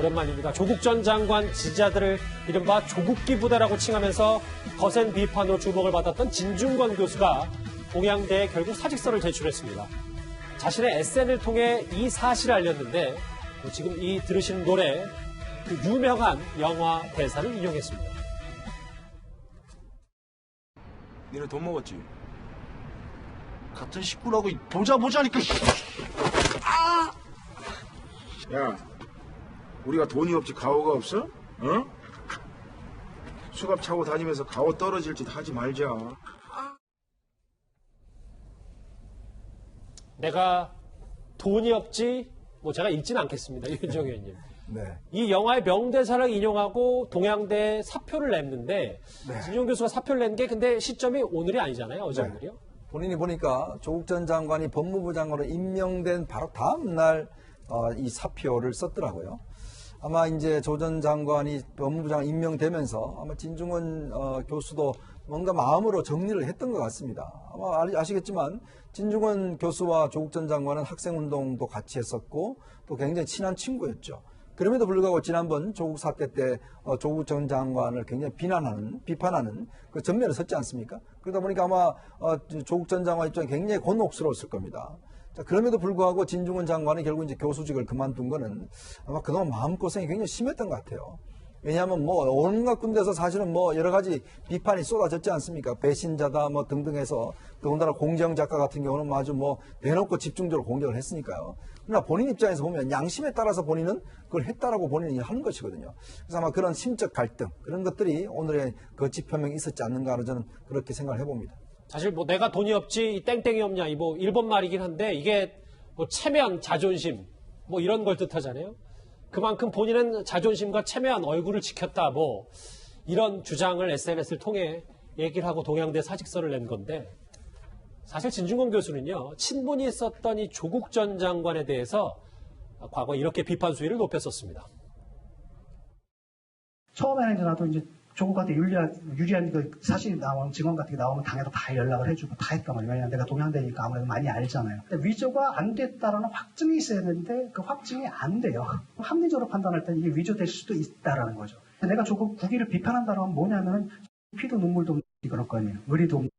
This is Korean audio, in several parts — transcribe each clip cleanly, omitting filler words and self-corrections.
오랜만입니다. 조국 전 장관 지지자들을 이른바 조국기 부대라고 칭하면서 거센 비판으로 주목을 받았던 진중권 교수가 동양대에 결국 사직서를 제출했습니다. 자신의 에세이를 통해 이 사실을 알렸는데 지금 이 들으시는 노래 그 유명한 영화 대사를 인용했습니다. 니네 돈 먹었지? 같은 식구라고 보자니까. 아! 야, 우리가 돈이 없지 가오가 없어? 어? 수갑 차고 다니면서 가오 떨어질 짓 하지 말자. 내가 돈이 없지 제가 읽지는 않겠습니다. 윤정 의원님. 네. 이 영화의 명대사를 인용하고 동양대에 사표를 냈는데 네. 진중 교수가 사표를 낸 게 근데 시점이 오늘이 아니잖아요. 어제 오늘이요. 본인이 보니까 조국 전 장관이 법무부 장관으로 임명된 바로 다음 날 이 사표를 썼더라고요. 아마 이제 조 전 장관이 법무부 장관 임명되면서 아마 진중권 교수도 뭔가 마음으로 정리를 했던 것 같습니다. 아마 아시겠지만 진중권 교수와 조국 전 장관은 학생운동도 같이 했었고 또 굉장히 친한 친구였죠. 그럼에도 불구하고 지난번 조국 사태 때 조국 전 장관을 굉장히 비판하는 그 전면에 섰지 않습니까? 그러다 보니까 아마 조국 전 장관 입장에 굉장히 곤혹스러웠을 겁니다. 자, 그럼에도 불구하고 진중권 장관이 결국 이제 교수직을 그만둔 거는 아마 그동안 마음고생이 굉장히 심했던 것 같아요. 왜냐하면 온갖 군데서 사실은 여러 가지 비판이 쏟아졌지 않습니까? 배신자다 등등해서 더군다나 공정 작가 같은 경우는 아주 대놓고 집중적으로 공격을 했으니까요. 그러나 본인 입장에서 보면 양심에 따라서 본인은 그걸 했다라고 본인이 하는 것이거든요. 그래서 아마 그런 심적 갈등 그런 것들이 오늘의 거짓 표명이 있었지 않는가 하는 저는 그렇게 생각을 해봅니다. 사실 내가 돈이 없지 땡땡이 없냐 일본 말이긴 한데 이게 체면, 자존심 이런 걸 뜻하잖아요. 그만큼 본인은 자존심과 체면, 얼굴을 지켰다 이런 주장을 SNS를 통해 얘기를 하고 동양대 사직서를 낸 건데 사실 진중권 교수는요 친분이 있었던 이 조국 전 장관에 대해서 과거에 이렇게 비판 수위를 높였었습니다. 처음에는 나도 이제 조국한테 유리한 그 사실이 나오는 증언 같은 게 나오면 당에도 다 연락을 해주고 다 했단 말이에요. 왜냐면 내가 동양대니까 아무래도 많이 알잖아요. 근데 위조가 안 됐다라는 확증이 있어야 되는데 그 확증이 안 돼요. 합리적으로 판단할 때 이게 위조될 수도 있다라는 거죠. 내가 조국 국위를 비판한다는 건 뭐냐면은 피도 눈물도 없는 그럴 거 아니에요. 의리도 없는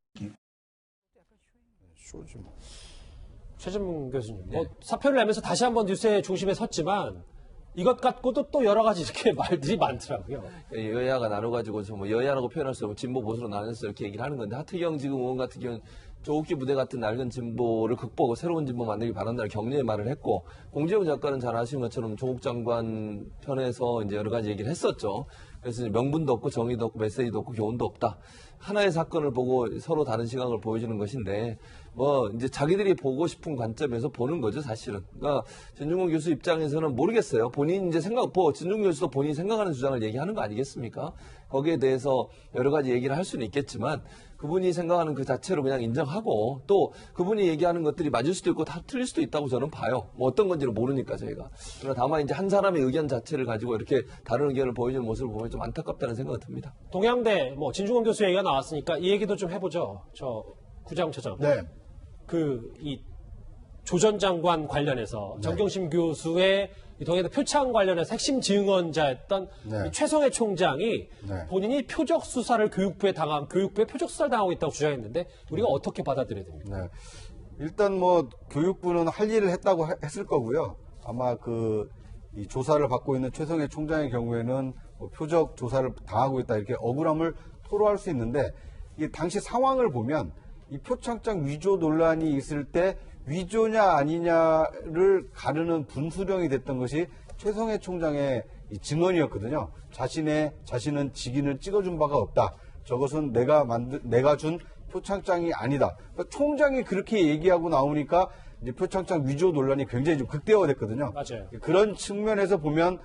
최전문 교수님, 사표를 내면서 다시 한번 뉴스의 중심에 섰지만 이것 갖고도 또 여러 가지 이렇게 말들이 많더라고요. 여야가 나눠가지고 여야라고 표현할 수 없고 진보 보수로 나눠서 이렇게 얘기를 하는 건데 하태경 지금 의원 같은 경우는 조국기 부대 같은 낡은 진보를 극복하고 새로운 진보 만들기 바란다는 격려의 말을 했고 공재훈 작가는 잘 아시는 것처럼 조국 장관 편에서 이제 여러 가지 얘기를 했었죠. 그래서 명분도 없고 정의도 없고 메시지도 없고 교훈도 없다. 하나의 사건을 보고 서로 다른 시각을 보여주는 것인데 이제 자기들이 보고 싶은 관점에서 보는 거죠, 사실은. 그러니까 진중권 교수 입장에서는 모르겠어요. 본인 이제 진중권 교수도 본인이 생각하는 주장을 얘기하는 거 아니겠습니까? 거기에 대해서 여러 가지 얘기를 할 수는 있겠지만 그분이 생각하는 그 자체로 그냥 인정하고 또 그분이 얘기하는 것들이 맞을 수도 있고 다 틀릴 수도 있다고 저는 봐요. 어떤 건지를 모르니까 저희가. 그러나 다만 이제 한 사람의 의견 자체를 가지고 이렇게 다른 의견을 보여주는 모습을 보면 좀 안타깝다는 생각이 듭니다. 동양대 진중권 교수 얘기가 나왔으니까 이 얘기도 좀 해보죠. 저 구장처장. 네. 이 조 전 장관 관련해서 정경심 교수의 동양대 표창 관련해서 핵심 증언자였던 최성해 총장이 본인이 표적 수사를 교육부에 표적 수사를 당하고 있다고 주장했는데 우리가 어떻게 받아들여야 됩니까? 네. 일단 교육부는 할 일을 했다고 했을 거고요. 아마 이 조사를 받고 있는 최성해 총장의 경우에는 표적 조사를 당하고 있다 이렇게 억울함을 토로할 수 있는데 이 당시 상황을 보면 이 표창장 위조 논란이 있을 때 위조냐 아니냐를 가르는 분수령이 됐던 것이 최성해 총장의 이 증언이었거든요. 자신은 직인을 찍어준 바가 없다. 저것은 내가 준 표창장이 아니다. 그러니까 총장이 그렇게 얘기하고 나오니까 이제 표창장 위조 논란이 굉장히 좀 극대화됐거든요. 맞아요. 그런 측면에서 보면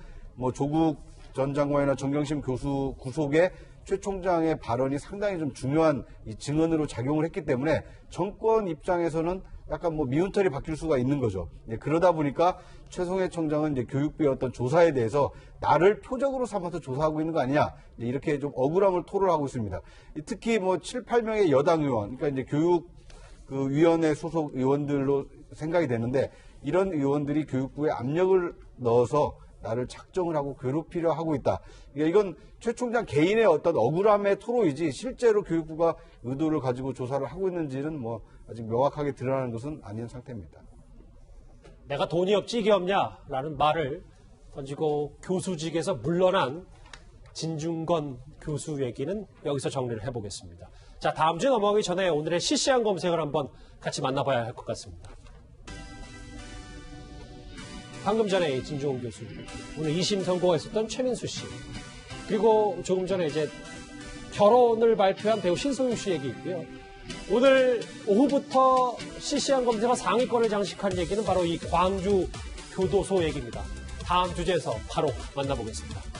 조국 전 장관이나 정경심 교수 구속에 최 총장의 발언이 상당히 좀 중요한 이 증언으로 작용을 했기 때문에 정권 입장에서는 약간 미운털이 바뀔 수가 있는 거죠. 그러다 보니까 최성해 총장은 이제 교육부의 어떤 조사에 대해서 나를 표적으로 삼아서 조사하고 있는 거 아니냐 이렇게 좀 억울함을 토로를 하고 있습니다. 특히 7, 8명의 여당 의원, 그러니까 이제 교육위원회 소속 의원들로 생각이 되는데 이런 의원들이 교육부에 압력을 넣어서 나를 착정을 하고 괴롭히려 하고 있다. 이건 최 총장 개인의 어떤 억울함의 토로이지 실제로 교육부가 의도를 가지고 조사를 하고 있는지는 뭐 아직 명확하게 드러나는 것은 아닌 상태입니다. 내가 돈이 없지 이게 없냐라는 말을 던지고 교수직에서 물러난 진중권 교수 얘기는 여기서 정리를 해보겠습니다. 자, 다음 주 넘어가기 전에 오늘의 실시간 검색을 한번 같이 만나봐야 할 것 같습니다. 방금 전에 진중권 교수, 오늘 2심 선고했었던 최민수 씨, 그리고 조금 전에 이제 결혼을 발표한 배우 신소유 씨 얘기 있고요. 오늘 오후부터 실시간 검색어 상위권을 장식한 얘기는 바로 이 광주 교도소 얘기입니다. 다음 주제에서 바로 만나보겠습니다.